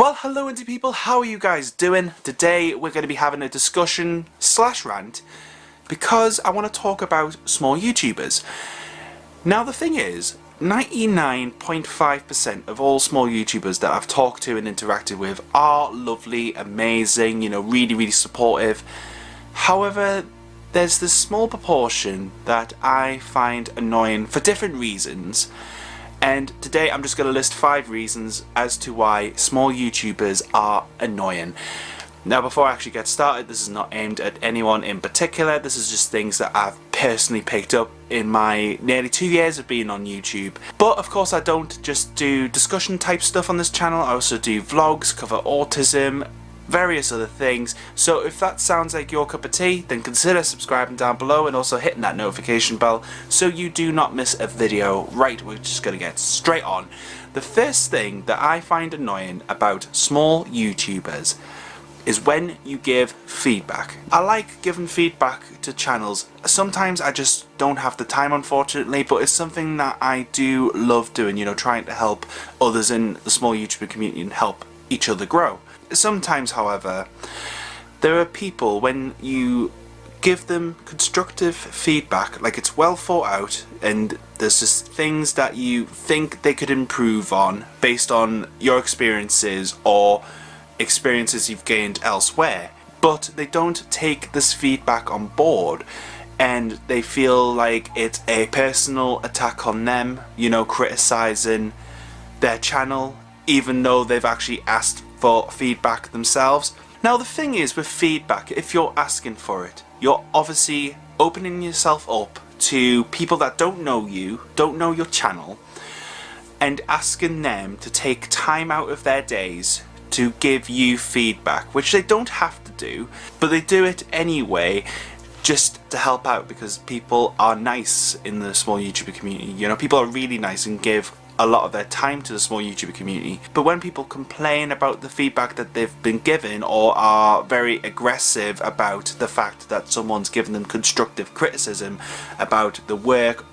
Well, hello indie people, how are you guys doing? Today we're going to be having a discussion / rant because I want to talk about small YouTubers. Now the thing is, 99.5% of all small YouTubers that I've talked to and interacted with are lovely, amazing, really supportive. However, there's this small proportion that I find annoying for different reasons. And today I'm just going to list 5 reasons as to why small YouTubers are annoying. Now before I actually get started, this is not aimed at anyone in particular, this is just things that I've personally picked up in my nearly 2 years of being on YouTube. But of course I don't just do discussion type stuff on this channel, I also do vlogs, cover autism, various other things. So if that sounds like your cup of tea, then consider subscribing down below and also hitting that notification bell so you do not miss a video. Right, we're just going to get straight on. The first thing that I find annoying about small YouTubers is when you give feedback. I like giving feedback to channels. Sometimes I just don't have the time, unfortunately, but it's something that I do love doing, trying to help others in the small YouTuber community and help each other grow. Sometimes, however, there are people, when you give them constructive feedback, like it's well thought out and there's just things that you think they could improve on based on your experiences or experiences you've gained elsewhere, but they don't take this feedback on board and they feel like it's a personal attack on them, criticizing their channel even though they've actually asked for feedback themselves. Now the thing is with feedback, if you're asking for it, you're obviously opening yourself up to people that don't know you, don't know your channel, and asking them to take time out of their days to give you feedback, which they don't have to do, but they do it anyway just to help out because people are nice in the small YouTuber community. People are really nice and give a lot of their time to the small YouTuber community. But when people complain about the feedback that they've been given or are very aggressive about the fact that someone's given them constructive criticism about the work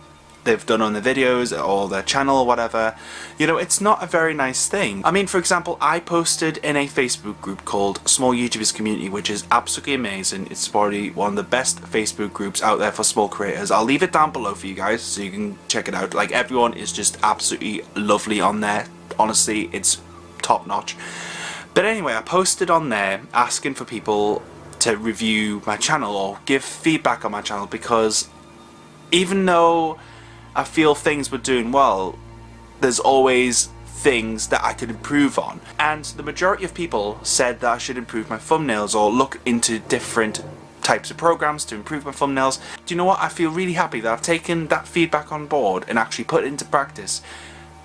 they've done on the videos or their channel or whatever, it's not a very nice thing. I mean, for example, I posted in a Facebook group called Small YouTubers Community, which is absolutely amazing. It's probably one of the best Facebook groups out there for small creators. I'll leave it down below for you guys so you can check it out. Like, everyone is just absolutely lovely on there. Honestly, it's top notch. But anyway, I posted on there asking for people to review my channel or give feedback on my channel because even though I feel things were doing well, there's always things that I could improve on. And the majority of people said that I should improve my thumbnails or look into different types of programs to improve my thumbnails. Do you know what? I feel really happy that I've taken that feedback on board and actually put it into practice.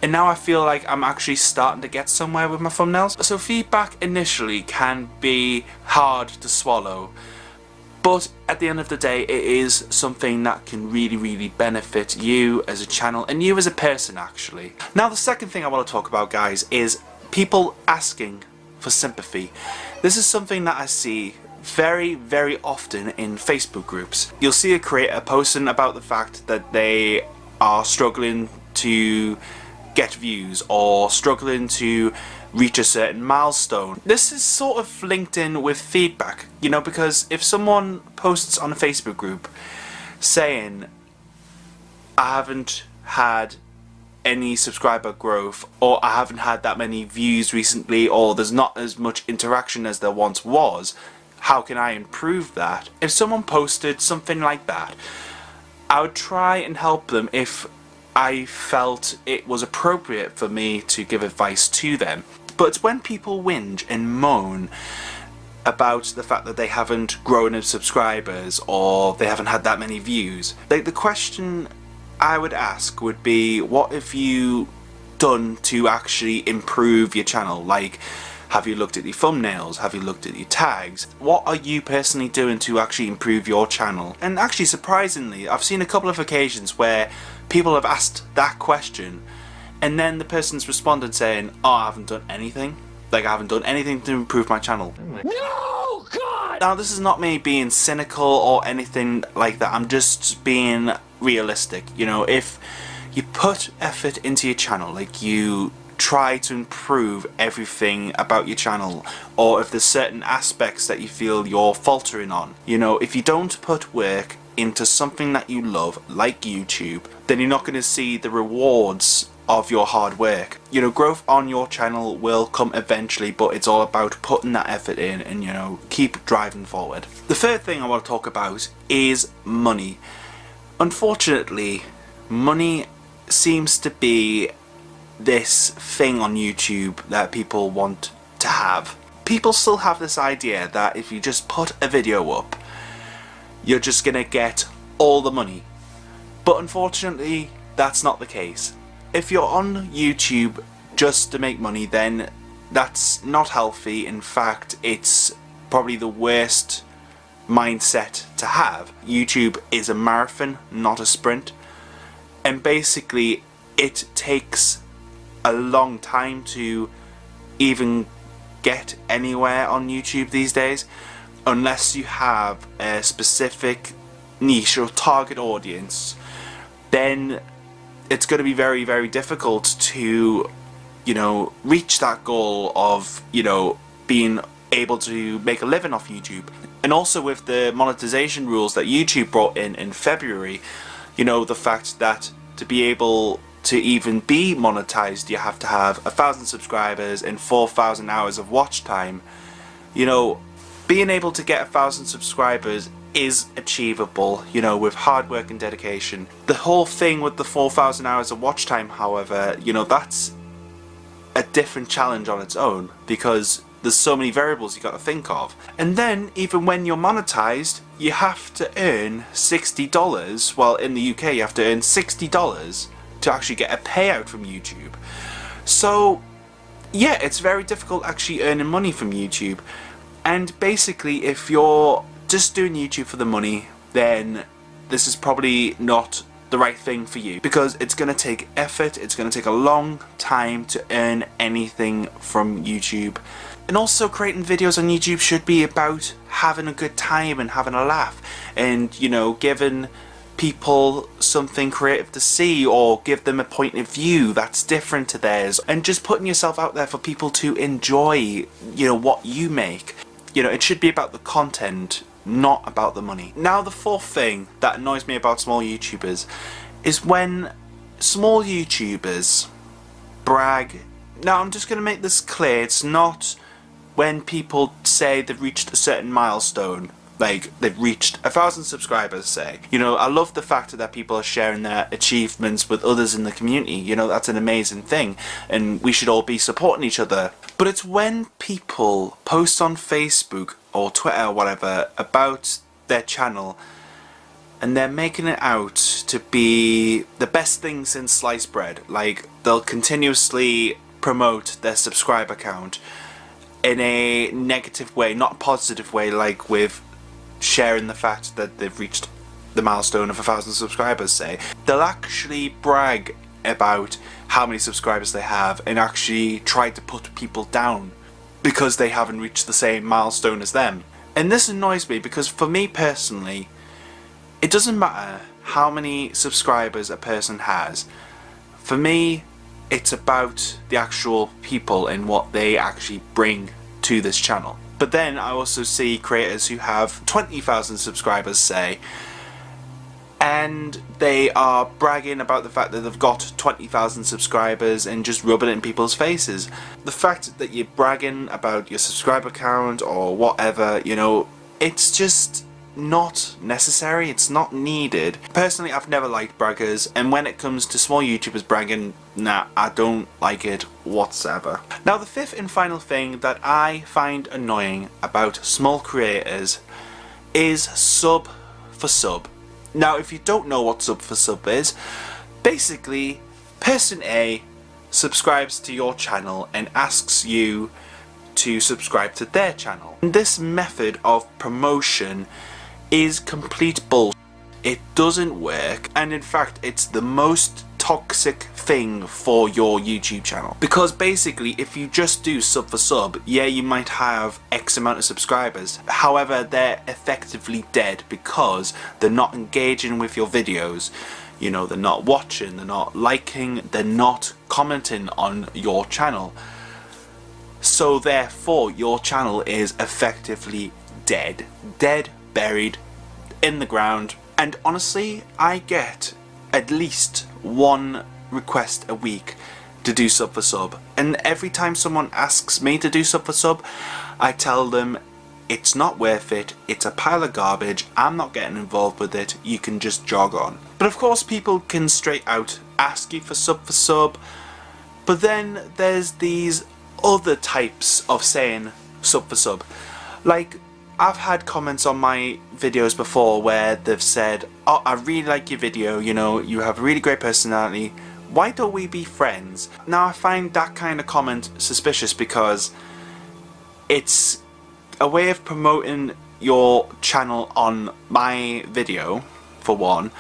And now I feel like I'm actually starting to get somewhere with my thumbnails. So feedback initially can be hard to swallow, but at the end of the day, it is something that can really benefit you as a channel and you as a person, actually. Now, the second thing I want to talk about, guys, is people asking for sympathy. This is something that I see very often in Facebook groups. You'll see a creator posting about the fact that they are struggling to get views or struggling to reach a certain milestone. This is sort of linked in with feedback, because if someone posts on a Facebook group saying, I haven't had any subscriber growth, or I haven't had that many views recently, or there's not as much interaction as there once was, how can I improve that? If someone posted something like that, I would try and help them if I felt it was appropriate for me to give advice to them. But when people whinge and moan about the fact that they haven't grown in subscribers or they haven't had that many views, the question I would ask would be, what have you done to actually improve your channel? Like, have you looked at your thumbnails? Have you looked at your tags? What are you personally doing to actually improve your channel? And actually, surprisingly, I've seen a couple of occasions where people have asked that question and then the person's responded saying, oh, I haven't done anything. Like, I haven't done anything to improve my channel. No, God! Now, this is not me being cynical or anything like that. I'm just being realistic. If you put effort into your channel, like you try to improve everything about your channel, or if there's certain aspects that you feel you're faltering on. You know, if you don't put work into something that you love, like YouTube, then you're not going to see the rewards of your hard work. You know, growth on your channel will come eventually, but it's all about putting that effort in and, you know, keep driving forward. The third thing I want to talk about is money. Unfortunately, money seems to be this thing on YouTube that people want to have. People still have this idea that if you just put a video up, you're just gonna get all the money. But unfortunately, that's not the case. If you're on YouTube just to make money, then that's not healthy. In fact, it's probably the worst mindset to have. YouTube is a marathon, not a sprint. And basically, it takes a long time to even get anywhere on YouTube these days, unless you have a specific niche or target audience. Then it's going to be very, very difficult to, you know, reach that goal of, you know, being able to make a living off YouTube. And also with the monetization rules that YouTube brought in February, you know, the fact that to be able to even be monetized, you have to have 1,000 subscribers and 4,000 hours of watch time. You know, being able to get 1,000 subscribers is achievable, you know, with hard work and dedication. The whole thing with the 4,000 hours of watch time, however, you know, that's a different challenge on its own, because there's so many variables you got to think of. And then even when you're monetized, you have to earn $60. Well, in the UK, you have to earn $60 to actually get a payout from YouTube. So yeah, it's very difficult actually earning money from YouTube. And basically, if you're just doing YouTube for the money, then this is probably not the right thing for you, because it's going to take effort, it's going to take a long time to earn anything from YouTube. And also, creating videos on YouTube should be about having a good time and having a laugh, and, you know, giving people something creative to see, or give them a point of view that's different to theirs, and just putting yourself out there for people to enjoy, you know, what you make. You know, it should be about the content, not about the money. Now, the fourth thing that annoys me about small YouTubers is when small YouTubers brag. Now, I'm just going to make this clear, it's not when people say they've reached a certain milestone, like they've reached 1,000 subscribers, say. You know, I love the fact that people are sharing their achievements with others in the community. You know, that's an amazing thing, and we should all be supporting each other. But it's when people post on Facebook or Twitter or whatever about their channel, and they're making it out to be the best thing since sliced bread. Like, they'll continuously promote their subscriber count in a negative way, not a positive way, like with sharing the fact that they've reached the milestone of 1,000 subscribers, say. They'll actually brag about how many subscribers they have and actually try to put people down because they haven't reached the same milestone as them. And this annoys me, because for me personally, it doesn't matter how many subscribers a person has. For me, it's about the actual people and what they actually bring to this channel. But then I also see creators who have 20,000 subscribers, say, and they are bragging about the fact that they've got 20,000 subscribers and just rubbing it in people's faces. The fact that you're bragging about your subscriber count or whatever, you know, it's just not necessary, it's not needed. Personally, I've never liked braggers, and when it comes to small YouTubers bragging, nah, I don't like it whatsoever. Now, the fifth and final thing that I find annoying about small creators is sub for sub. Now, if you don't know what sub for sub is, basically, person A subscribes to your channel and asks you to subscribe to their channel. And this method of promotion is complete bullshit. It doesn't work, and in fact, it's the most toxic thing for your YouTube channel. Because basically, if you just do sub for sub, yeah, you might have X amount of subscribers. However, they're effectively dead because they're not engaging with your videos. You know, they're not watching, they're not liking, they're not commenting on your channel. So therefore, your channel is effectively dead. Dead, buried, in the ground. And honestly, I get at least one request a week to do sub for sub. And every time someone asks me to do sub for sub, I tell them it's not worth it, it's a pile of garbage, I'm not getting involved with it, you can just jog on. But of course people can straight out ask you for sub, but then there's these other types of saying sub for sub. Like, I've had comments on my videos before where they've said, oh, I really like your video, you know, you have a really great personality, why don't we be friends? Now I find that kind of comment suspicious because it's a way of promoting your channel on my video, for one,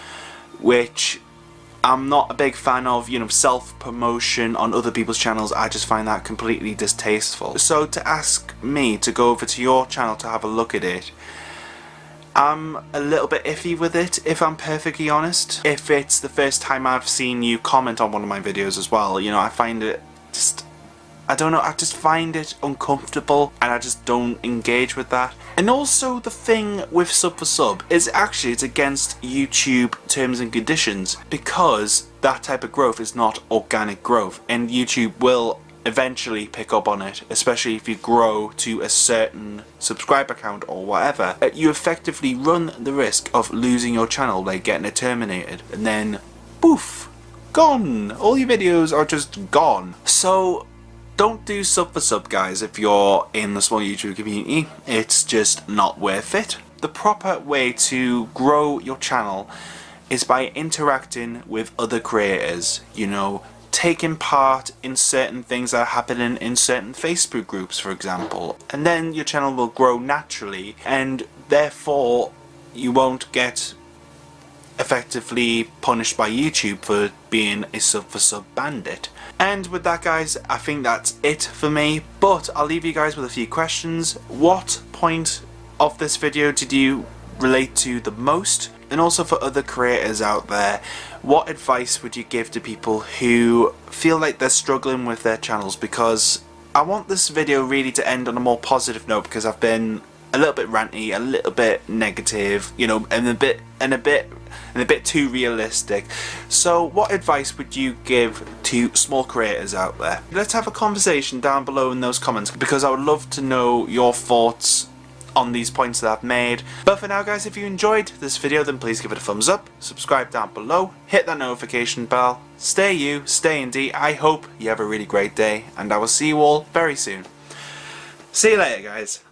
which I'm not a big fan of, you know, self-promotion on other people's channels. I just find that completely distasteful. So to ask me to go over to your channel to have a look at it, I'm a little bit iffy with it, if I'm perfectly honest. If it's the first time I've seen you comment on one of my videos as well, you know, I find it just, I don't know, I just find it uncomfortable and I just don't engage with that. And also the thing with sub for sub is actually it's against YouTube terms and conditions, because that type of growth is not organic growth and YouTube will eventually pick up on it, especially if you grow to a certain subscriber count or whatever. You effectively run the risk of losing your channel, like getting it terminated, and then poof, gone. All your videos are just gone. So don't do sub for sub, guys, if you're in the small YouTube community. It's just not worth it. The proper way to grow your channel is by interacting with other creators, you know, taking part in certain things that are happening in certain Facebook groups, for example, and then your channel will grow naturally and therefore you won't get effectively punished by YouTube for being a sub for sub bandit. And with that, guys, I think that's it for me, but I'll leave you guys with a few questions. What point of this video did you relate to the most? And also for other creators out there, what advice would you give to people who feel like they're struggling with their channels? Because I want this video really to end on a more positive note, because I've been a little bit ranty, a little bit negative, you know, and a bit too realistic. So what advice would you give to small creators out there? Let's have a conversation down below in those comments, because I would love to know your thoughts on these points that I've made. But for now, guys, if you enjoyed this video, then please give it a thumbs up, subscribe down below, hit that notification bell. Stay you, stay indie. I hope you have a really great day, and I will see you all very soon. See you later, guys.